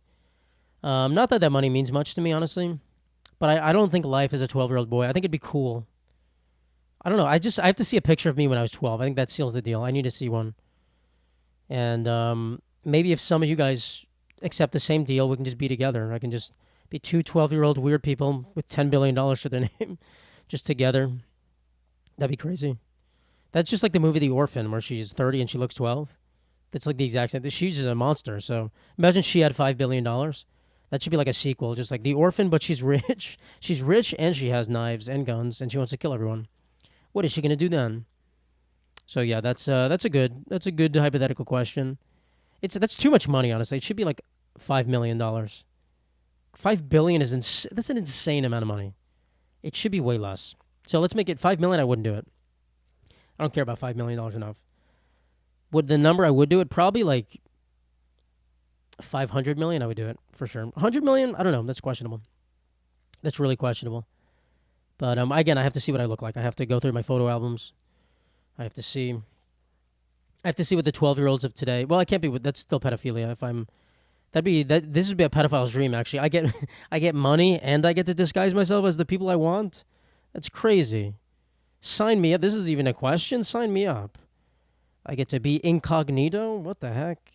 Not that money means much to me, honestly. But I don't think life as a 12-year-old boy, I think it'd be cool. I don't know. I have to see a picture of me when I was 12. I think that seals the deal. I need to see one. And maybe if some of you guys accept the same deal. We can just be together. I can just be two 12-year-old weird people with $10 billion to their name just together. That'd be crazy. That's just like the movie The Orphan, where she's 30 and she looks 12. That's like the exact same. She's just a monster. So imagine she had $5 billion. That should be like a sequel, just like The Orphan, but she's rich. She's rich and she has knives and guns and she wants to kill everyone. What is she gonna do then? So yeah, that's a good hypothetical question. That's too much money, honestly. It should be like $5 million. $5 billion that's an insane amount of money. It should be way less. So let's make it $5 million. I wouldn't do it. I don't care about $5 million enough. Would the number I would do it probably like 500 million? I would do it for sure. 100 million? I don't know. That's questionable. That's really questionable. But again, I have to see what I look like. I have to go through my photo albums. I have to see. I have to see what the 12-year-olds of today. Well, I can't be. That's still pedophilia. If I'm, that'd be that. This would be a pedophile's dream. Actually, I get, I get money and I get to disguise myself as the people I want. That's crazy. Sign me up. This is even a question. Sign me up. I get to be incognito. What the heck?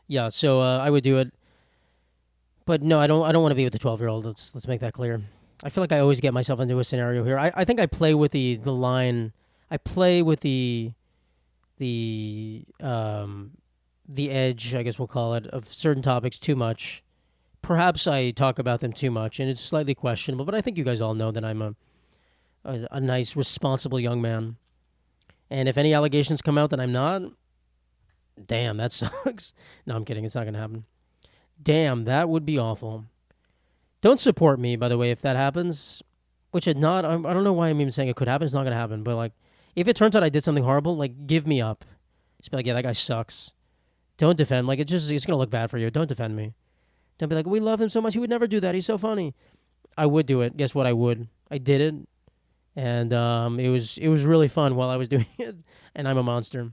Yeah. So I would do it. But no, I don't. I don't want to be with the 12-year-old. Let's make that clear. I feel like I always get myself into a scenario here. I think I play with the line. I play with the edge, I guess we'll call it, of certain topics too much. Perhaps I talk about them too much, and it's slightly questionable. But I think you guys all know that I'm a nice, responsible young man. And if any allegations come out that I'm not, damn, that sucks. No, I'm kidding. It's not gonna happen. Damn, that would be awful. Don't support me, by the way, if that happens. Which it not. I don't know why I'm even saying it could happen. It's not gonna happen. But like, if it turns out I did something horrible, like, give me up. Just be like, yeah, that guy sucks. Don't defend. Like, it's gonna look bad for you. Don't defend me. Don't be like, we love him so much. He would never do that. He's so funny. I would do it. Guess what? I would. I did it, and it was really fun while I was doing it. And I'm a monster.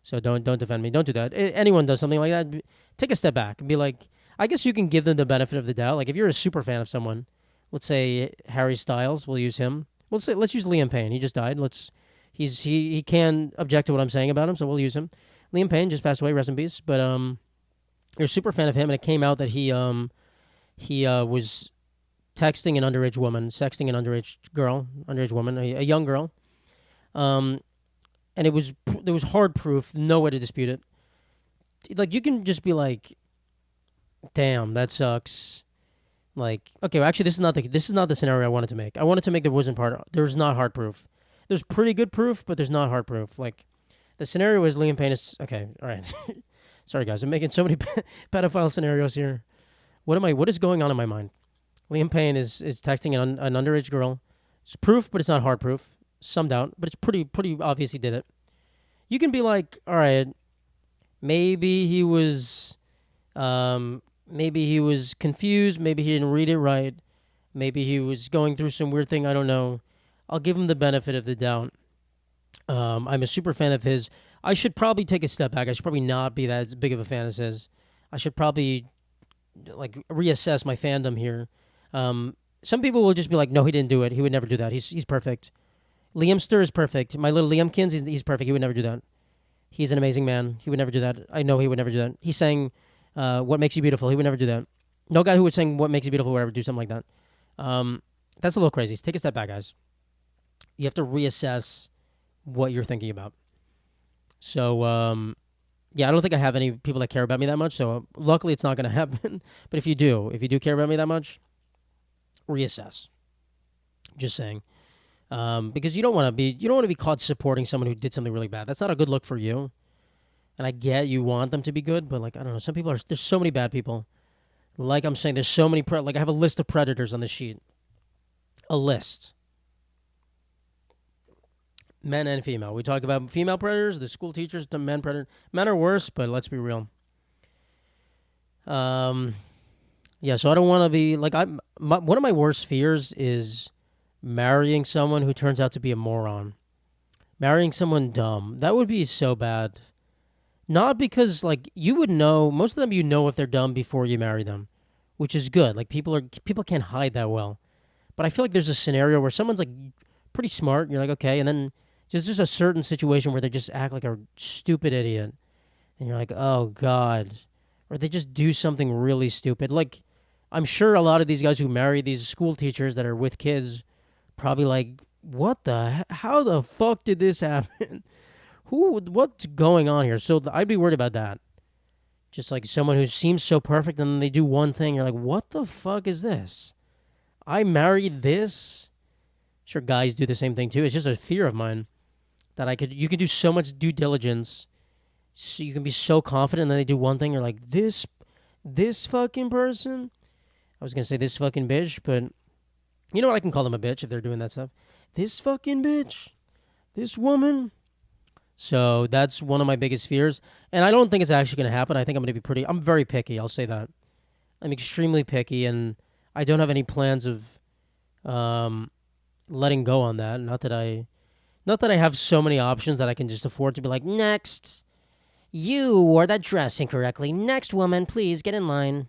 So don't defend me. Don't do that. Anyone does something like that, take a step back and be like, I guess you can give them the benefit of the doubt. Like if you're a super fan of someone, let's say Harry Styles, we'll use him. Let's use Liam Payne. He just died. He can object to what I'm saying about him, so we'll use him. Liam Payne just passed away. Rest in peace. But you're a super fan of him, and it came out that he was texting an underage woman, sexting an underage woman, a young girl. And there was hard proof, no way to dispute it. Like you can just be like, "Damn, that sucks." Like, okay, well, actually, this is not the scenario I wanted to make. I wanted to make there wasn't there's not hard proof. There's pretty good proof, but there's not hard proof. Like, the scenario is Liam Payne is okay. All right, sorry guys, I'm making so many pedophile scenarios here. What is going on in my mind? Liam Payne is texting an underage girl. It's proof, but it's not hard proof. Some doubt, but it's pretty obvious he did it. You can be like, all right, maybe he was confused, maybe he didn't read it right, maybe he was going through some weird thing, I don't know. I'll give him the benefit of the doubt. I'm a super fan of his. I should probably take a step back. I should probably not be that big of a fan as his. I should probably like reassess my fandom here. Some people will just be like, no, he didn't do it. He would never do that. He's perfect. Liamster is perfect. My little Liamkins, he's perfect. He would never do that. He's an amazing man. He would never do that. I know he would never do that. He sang What Makes You Beautiful. He would never do that. No guy who would sing What Makes You Beautiful would ever do something like that. That's a little crazy. Take a step back, guys. You have to reassess what you're thinking about. So, yeah, I don't think I have any people that care about me that much. So, luckily, it's not going to happen. But if you do care about me that much, reassess. Just saying. Because you don't want to be caught supporting someone who did something really bad. That's not a good look for you. And I get you want them to be good, but like I don't know, some people there's so many bad people. Like I'm saying, there's so many like I have a list of predators on the sheet. A list. Men and female. We talk about female predators, the school teachers, the men predators. Men are worse, but let's be real. Yeah, so I don't want to be like one of my worst fears is marrying someone who turns out to be a moron. Marrying someone dumb. That would be so bad. Not because, like, you would know, most of them you know if they're dumb before you marry them, which is good. Like, people can't hide that well. But I feel like there's a scenario where someone's, like, pretty smart, and you're like, okay, and then there's just a certain situation where they just act like a stupid idiot. and you're like, oh god, or they just do something really stupid. Like, I'm sure a lot of these guys who marry these school teachers that are with kids probably like, what the? How the fuck did this happen? What's going on here? So I'd be worried about that. Just like someone who seems so perfect and then they do one thing, you're like, what the fuck is this? I married this. Sure, guys do the same thing too. It's just a fear of mine that you could do so much due diligence, so you can be so confident, and then they do one thing, you're like, this fucking person. I was gonna say this fucking bitch, but you know what? I can call them a bitch if they're doing that stuff. This fucking bitch, this woman. So that's one of my biggest fears, and I don't think it's actually gonna happen. I think I'm gonna be pretty. I'm very picky. I'll say that. I'm extremely picky, and I don't have any plans of um, letting go on that. Not that I have so many options that I can just afford to be like, next, you wore that dress incorrectly. Next woman, please get in line.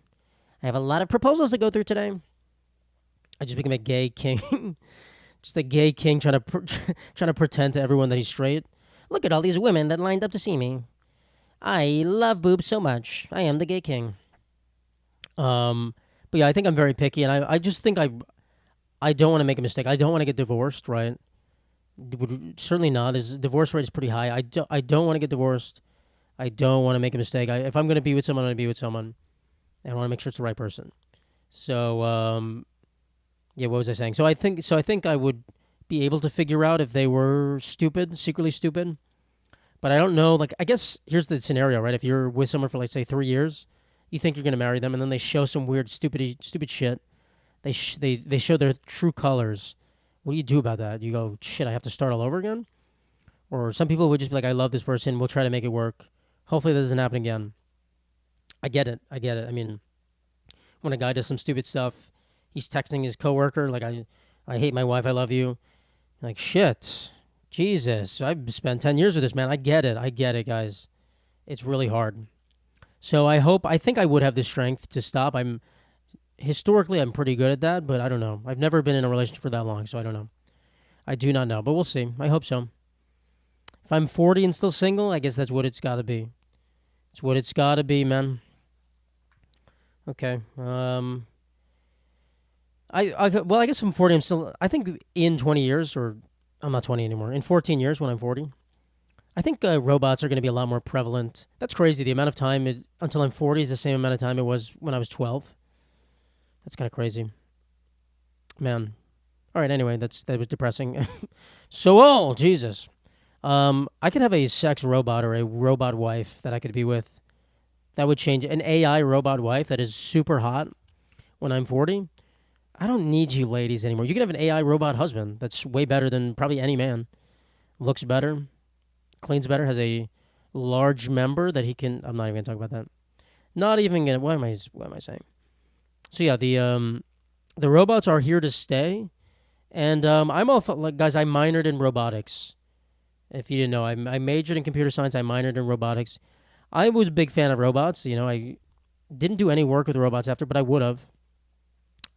I have a lot of proposals to go through today. I just became a gay king, just a gay king trying to pretend to everyone that he's straight. Look at all these women that lined up to see me. I love boobs so much. I am the gay king. But yeah, I think I'm very picky, and I just think I don't want to make a mistake. I don't want to get divorced, right? Certainly not. This divorce rate is pretty high. I don't want to get divorced. I don't want to make a mistake. If I'm going to be with someone, I'm going to be with someone. And I want to make sure it's the right person. So, yeah, what was I saying? So I think I would be able to figure out if they were stupid, secretly stupid. But I don't know. Like, I guess here's the scenario, right? If you're with someone for, like, say, 3 years, you think you're going to marry them, and then they show some weird, stupid shit. They show their true colors. What do you do about that? You go, shit, I have to start all over again? Or some people would just be like, I love this person. We'll try to make it work. Hopefully that doesn't happen again. I get it. I mean, when a guy does some stupid stuff, he's texting his coworker, like, I hate my wife. I love you. Like, shit. Jesus. I've spent 10 years with this man. I get it, guys. It's really hard. So I think I would have the strength to stop. Historically, I'm pretty good at that, but I don't know. I've never been in a relationship for that long, so I don't know. I do not know, but we'll see. I hope so. If I'm 40 and still single, I guess that's what it's got to be. It's what it's got to be, man. Okay. I guess I'm 40. I'm still. I think in 20 years, or I'm not 20 anymore. In 14 years, when I'm 40, I think robots are going to be a lot more prevalent. That's crazy. The amount of time until I'm 40 is the same amount of time it was when I was 12. That's kind of crazy, man. All right. Anyway, that was depressing. So old, Jesus. I could have a sex robot or a robot wife that I could be with. That would change. An AI robot wife that is super hot when I'm 40. I don't need you ladies anymore. You can have an AI robot husband that's way better than probably any man. Looks better, cleans better, has a large member that he can. I'm not even gonna talk about that. Not even gonna. What am I saying? So yeah, the robots are here to stay, and I'm all for, like, guys. I minored in robotics. If you didn't know, I majored in computer science. I minored in robotics. I was a big fan of robots. You know, I didn't do any work with robots after, but I would have.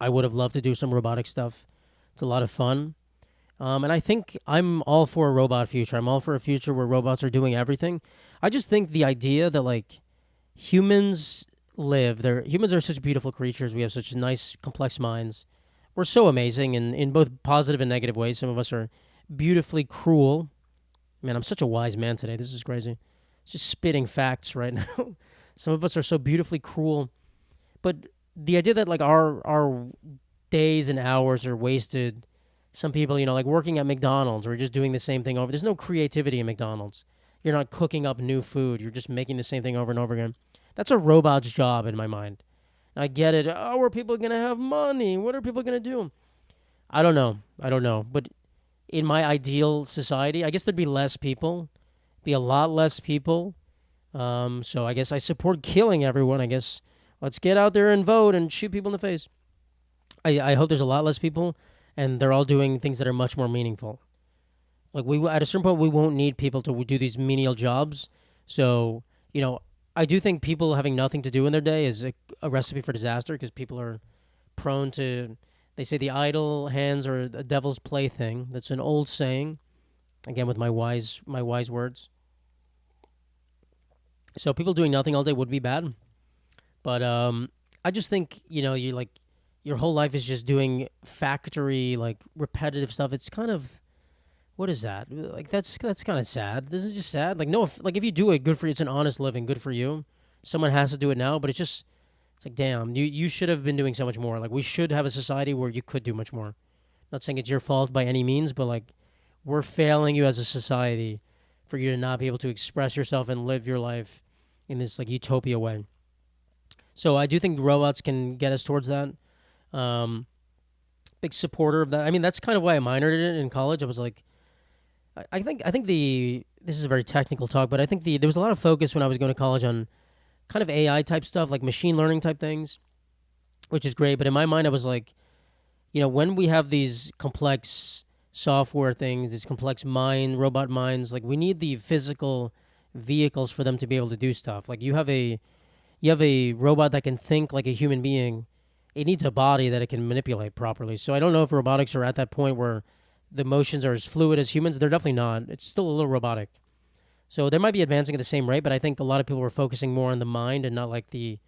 I would have loved to do some robotic stuff. It's a lot of fun. And I think I'm all for a robot future. I'm all for a future where robots are doing everything. I just think the idea that, like, humans humans are such beautiful creatures. We have such nice, complex minds. We're so amazing in both positive and negative ways. Some of us are beautifully cruel. Man, I'm such a wise man today. This is crazy. It's just spitting facts right now. Some of us are so beautifully cruel. But the idea that, like, our days and hours are wasted. Some people, like working at McDonald's or just doing the same thing over. There's no creativity in McDonald's. You're not cooking up new food. You're just making the same thing over and over again. That's a robot's job in my mind. I get it. Oh, are people going to have money? What are people going to do? I don't know. But in my ideal society, I guess there'd be less people. Be a lot less people. So I guess I support killing everyone. I guess let's get out there and vote and shoot people in the face. I hope there's a lot less people, and they're all doing things that are much more meaningful. Like, at a certain point, we won't need people to do these menial jobs. So, I do think people having nothing to do in their day is a recipe for disaster, because people are prone to, they say the idle hands are a devil's plaything. That's an old saying. Again, with my wise words. So people doing nothing all day would be bad. But I just think you like your whole life is just doing factory like repetitive stuff. It's kind of what is that? Like that's kind of sad. This is just sad. Like no, like if you do it, good for you. It's an honest living, good for you. Someone has to do it now, but it's like damn, you should have been doing so much more. Like we should have a society where you could do much more. Not saying it's your fault by any means, but like we're failing you as a society for you to not be able to express yourself and live your life in this like utopia way. So I do think robots can get us towards that. Um, Big supporter of that. I mean, that's kind of why I minored in it in college. I was like, I think the this is a very technical talk, but I think there was a lot of focus when I was going to college on kind of AI type stuff, like machine learning type things, which is great. But in my mind, I was like, when we have these complex software things, these complex robot minds, like we need the physical vehicles for them to be able to do stuff. Like you have a robot that can think like a human being. It needs a body that it can manipulate properly. So I don't know if robotics are at that point where the motions are as fluid as humans. They're definitely not. It's still a little robotic. So they might be advancing at the same rate, but I think a lot of people were focusing more on the mind and not like the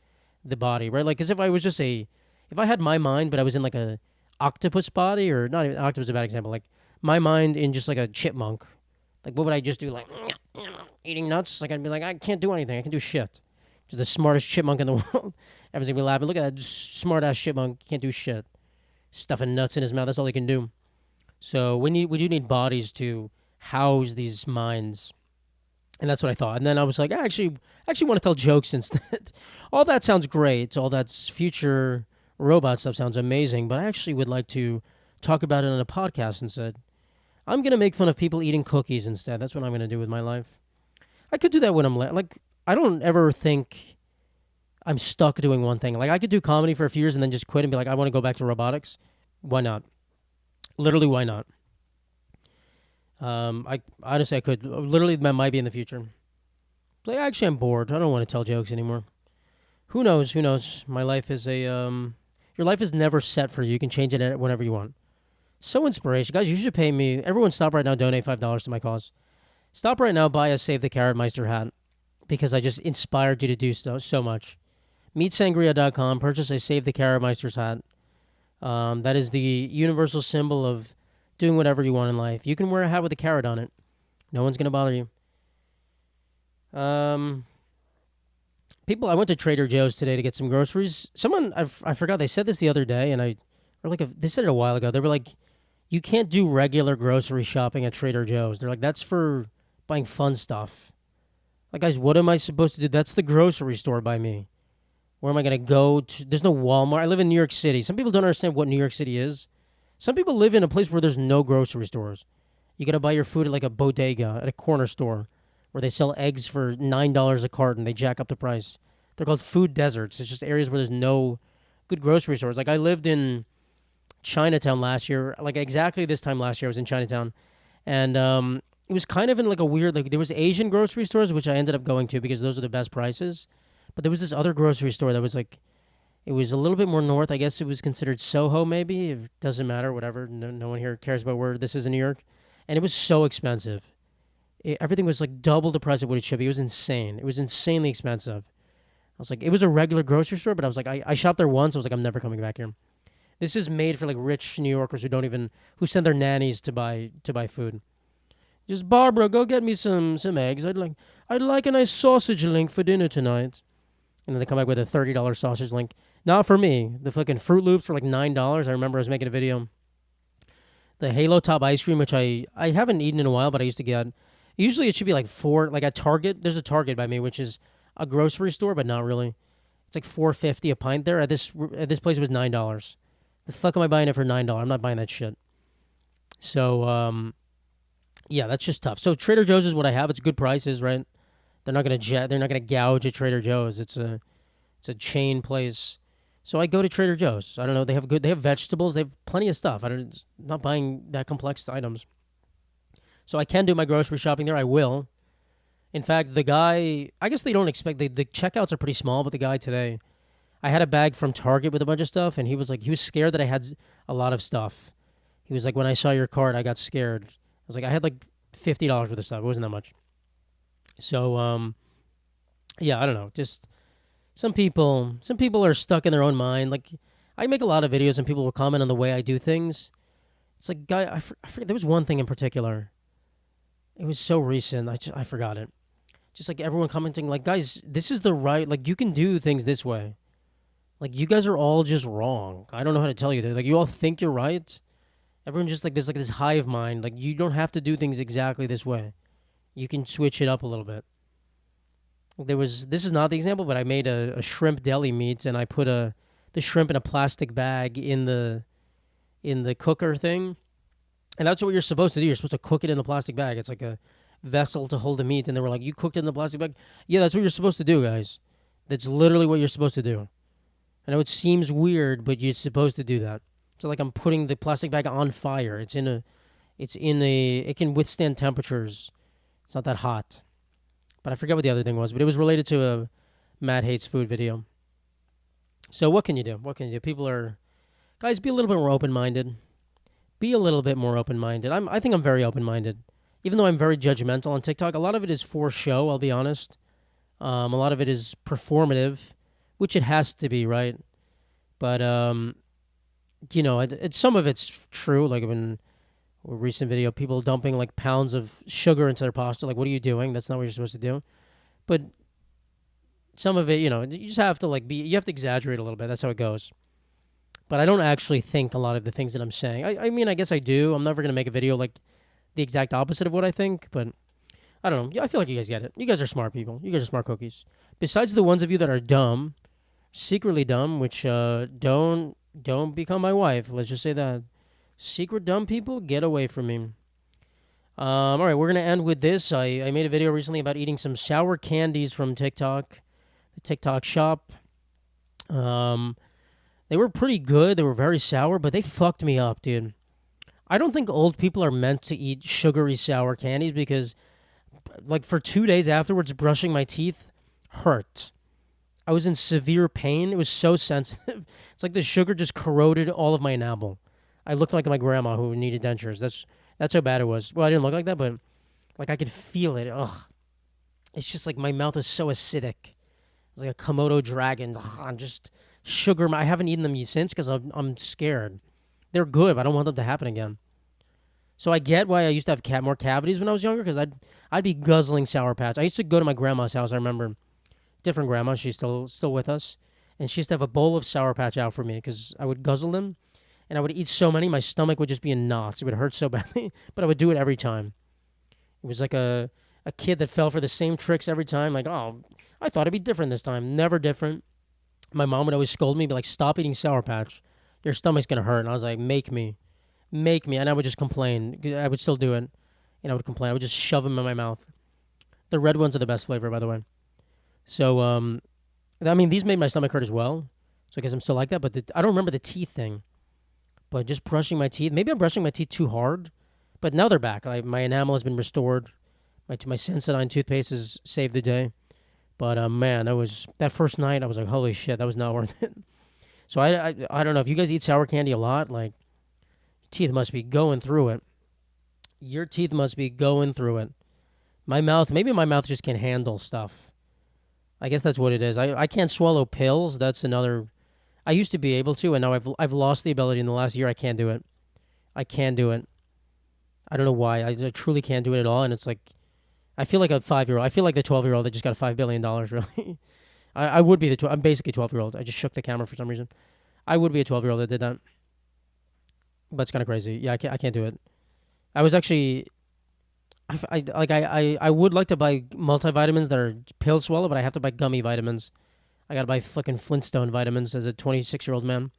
body, right? Like, because if I had my mind, but I was in like a octopus body, or not even octopus is a bad example, like my mind in just like a chipmunk, like what would I just do? Like eating nuts? Like I'd be like, I can't do anything. I can do shit. Just the smartest chipmunk in the world. Everyone's gonna be laughing. Look at that smart ass chipmunk. Can't do shit. Stuffing nuts in his mouth. That's all he can do. So we do need bodies to house these minds, and that's what I thought. And then I was like, I actually want to tell jokes instead. All that sounds great. All that's future robot stuff sounds amazing, but I actually would like to talk about it on a podcast instead. I'm gonna make fun of people eating cookies instead. That's what I'm gonna do with my life. I could do that when I'm like I don't ever think I'm stuck doing one thing. Like I could do comedy for a few years and then just quit and be like, I want to go back to robotics. Why not? Literally, why not? I honestly I could. Literally, that might be in the future. Like actually, I'm bored. I don't want to tell jokes anymore. Who knows? Who knows? My life is a Your life is never set for you. You can change it whenever you want. So inspiration, guys. You should pay me. Everyone, stop right now. Donate $5 to my cause. Stop right now. Buy a Save the Carrot Meister hat because I just inspired you to do so much. Meetsangria.com. Purchase a Save the Carrot Meister's hat. That is the universal symbol of doing whatever you want in life. You can wear a hat with a carrot on it. No one's gonna bother you. Um, I went to Trader Joe's today to get some groceries. I forgot they said this the other day, and they said it a while ago. They were like, you can't do regular grocery shopping at Trader Joe's. They're like, that's for buying fun stuff. Like, guys, what am I supposed to do? That's the grocery store by me. Where am I going to go to? There's no Walmart. I live in New York City. Some people don't understand what New York City is. Some people live in a place where there's no grocery stores. You got to buy your food at like a bodega, at a corner store, where they sell eggs for $9 a carton. They jack up the price. They're called food deserts. It's just areas where there's no good grocery stores. Like I lived in Chinatown last year. Like exactly this time last year, I was in Chinatown, and it was kind of in like a weird. Like there was Asian grocery stores, which I ended up going to because those are the best prices. But there was this other grocery store that was like, it was a little bit more north. I guess it was considered Soho, maybe. It doesn't matter, whatever. No one here cares about where this is in New York. And it was so expensive. Everything was like double the price of what it should be. It was insane. It was insanely expensive. I was like, it was a regular grocery store, but I was like, I shopped there once. I was like, I'm never coming back here. This is made for like rich New Yorkers who send their nannies to buy food. Just Barbara, go get me some eggs. I'd like a nice sausage link for dinner tonight. And then they come back with a $30 sausage link. Not for me. The fucking Fruit Loops for like $9. I remember I was making a video. The Halo Top ice cream, which I haven't eaten in a while, but I used to get. Usually it should be like $4, like at Target. There's a Target by me, which is a grocery store, but not really. It's like $4.50 a pint there. At this place it was $9. The fuck am I buying it for $9? I'm not buying that shit. So yeah, that's just tough. So Trader Joe's is what I have. It's good prices, right? They're not gonna gouge at Trader Joe's. It's a chain place. So I go to Trader Joe's. I don't know. They have vegetables. They have plenty of stuff. I'm not buying that complex items. So I can do my grocery shopping there. I will. In fact, the guy, I guess they don't expect, the checkouts are pretty small, but the guy today, I had a bag from Target with a bunch of stuff, and he was scared that I had a lot of stuff. He was like, when I saw your cart, I got scared. I was like, I had like $50 worth of stuff. It wasn't that much. So, Yeah, I don't know. Just some people are stuck in their own mind. Like I make a lot of videos and people will comment on the way I do things. It's like, guy, I forget. There was one thing in particular. It was so recent. I forgot it. Just like everyone commenting, like, guys, this is the right. Like, you can do things this way. Like, you guys are all just wrong. I don't know how to tell you that. Like, you all think you're right. Everyone just like there's like this hive mind. Like, you don't have to do things exactly this way. You can switch it up a little bit. This is not the example, but I made a shrimp deli meat and I put the shrimp in a plastic bag in the cooker thing. And that's what you're supposed to do. You're supposed to cook it in the plastic bag. It's like a vessel to hold the meat. And they were like, you cooked it in the plastic bag? Yeah, that's what you're supposed to do, guys. That's literally what you're supposed to do. I know it seems weird, but you're supposed to do that. It's like I'm putting the plastic bag on fire. It can withstand temperatures. It's not that hot. But I forget what the other thing was, but it was related to a Matt Hates Food video. So what can you do? What can you do? Guys, be a little bit more open-minded. Be a little bit more open-minded. I think I'm very open-minded. Even though I'm very judgmental on TikTok, a lot of it is for show, I'll be honest. A lot of it is performative, which it has to be, right? But, some of it's true. Like in a recent video, people dumping like pounds of sugar into their pasta. Like, what are you doing? That's not what you're supposed to do. But some of it, you just have to you have to exaggerate a little bit. That's how it goes. But I don't actually think a lot of the things that I'm saying. I mean, I guess I do. I'm never going to make a video like the exact opposite of what I think, but I don't know. Yeah, I feel like you guys get it. You guys are smart people. You guys are smart cookies. Besides the ones of you that are dumb, secretly dumb, which don't become my wife. Let's just say that. Secret dumb people, get away from me. All right, we're going to end with this. I made a video recently about eating some sour candies from TikTok, the TikTok shop. They were pretty good. They were very sour, but they fucked me up, dude. I don't think old people are meant to eat sugary sour candies because, like, for 2 days afterwards, brushing my teeth hurt. I was in severe pain. It was so sensitive. It's like the sugar just corroded all of my enamel. I looked like my grandma who needed dentures. That's how bad it was. Well, I didn't look like that, but like I could feel it. Ugh. It's just like my mouth is so acidic. It's like a Komodo dragon. Ugh, I'm just sugar. I haven't eaten them since because I'm scared. They're good, but I don't want them to happen again. So I get why I used to have more cavities when I was younger because I'd be guzzling Sour Patch. I used to go to my grandma's house. I remember, different grandma. She's still with us, and she used to have a bowl of Sour Patch out for me because I would guzzle them, and I would eat so many, my stomach would just be in knots. It would hurt so badly, but I would do it every time. It was like a kid that fell for the same tricks every time. Like, oh, I thought it'd be different this time. Never different. My mom would always scold me, be like, stop eating Sour Patch. Your stomach's going to hurt. And I was like, make me. And I would just complain. I would still do it. And I would complain. I would just shove them in my mouth. The red ones are the best flavor, by the way. So, I mean, these made my stomach hurt as well. So I guess I'm still like that. But I don't remember the teeth thing. But just brushing my teeth. Maybe I'm brushing my teeth too hard. But now they're back. My enamel has been restored. My Sensodyne toothpaste has saved the day. But, man, that first night, I was like, holy shit, that was not worth it. So I don't know. If you guys eat sour candy a lot, like, teeth must be going through it. Your teeth must be going through it. Maybe my mouth just can't handle stuff. I guess that's what it is. I can't swallow pills. That's another. I used to be able to, and now I've lost the ability in the last year. I can't do it. I can't do it. I don't know why. I truly can't do it at all. And it's like, I feel like a 5-year-old. I feel like the 12-year-old that just got $5 billion, really. I would be I'm basically a 12-year-old. I just shook the camera for some reason. I would be a 12-year-old that did that. But it's kind of crazy. Yeah, I can't do it. I was actually, I would like to buy multivitamins that are pill swallow, but I have to buy gummy vitamins. I gotta buy fucking Flintstone vitamins as a 26-year-old man.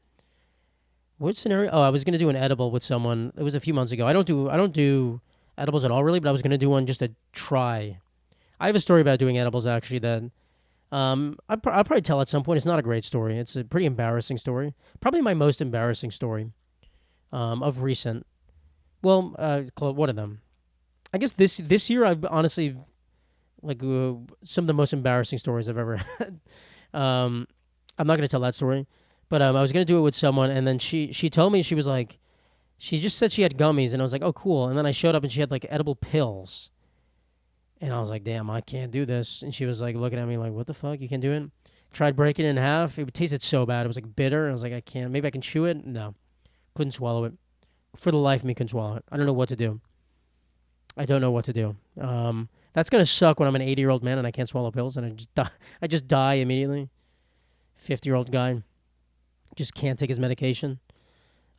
What scenario? Oh, I was gonna do an edible with someone. It was a few months ago. I don't do edibles at all, really, but I was gonna do one just to try. I have a story about doing edibles actually that I'll probably tell at some point. It's not a great story. It's a pretty embarrassing story. Probably my most embarrassing story of recent. Well, one of them. I guess this year I've honestly some of the most embarrassing stories I've ever had. I'm not going to tell that story, but I was going to do it with someone, and then she told me, she was like, she just said she had gummies, and I was like, oh, cool. And then I showed up, and she had like edible pills. And I was like, damn, I can't do this. And she was like looking at me like, what the fuck? You can't do it? Tried breaking it in half. It tasted so bad. It was like bitter. I was like, I can't. Maybe I can chew it. No, couldn't swallow it. For the life of me, couldn't swallow it. I don't know what to do. I don't know what to do. That's gonna suck when I'm an 80-year-old man and I can't swallow pills and I just die. I just die immediately. 50-year-old guy just can't take his medication.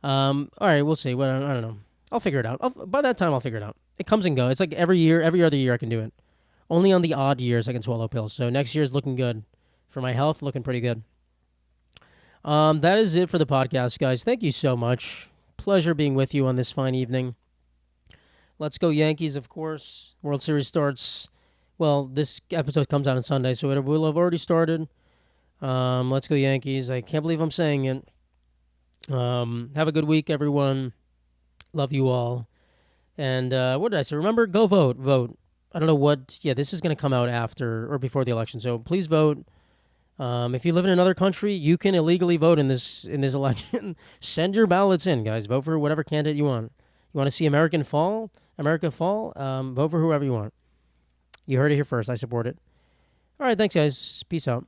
All right, we'll see. Well, I don't know. I'll figure it out. By that time, I'll figure it out. It comes and goes. It's like every year, every other year, I can do it. Only on the odd years I can swallow pills. So next year's looking good. For my health, looking pretty good. That is it for the podcast, guys. Thank you so much. Pleasure being with you on this fine evening. Let's go Yankees, of course. World Series starts. Well, this episode comes out on Sunday, so it will have already started. Let's go Yankees. I can't believe I'm saying it. Have a good week, everyone. Love you all. And what did I say? Remember, go vote. Vote. I don't know what. Yeah, this is going to come out after or before the election, so please vote. If you live in another country, you can illegally vote in this election. Send your ballots in, guys. Vote for whatever candidate you want. You want to see America fall? Vote for whoever you want. You heard it here first. I support it. All right, thanks, guys. Peace out.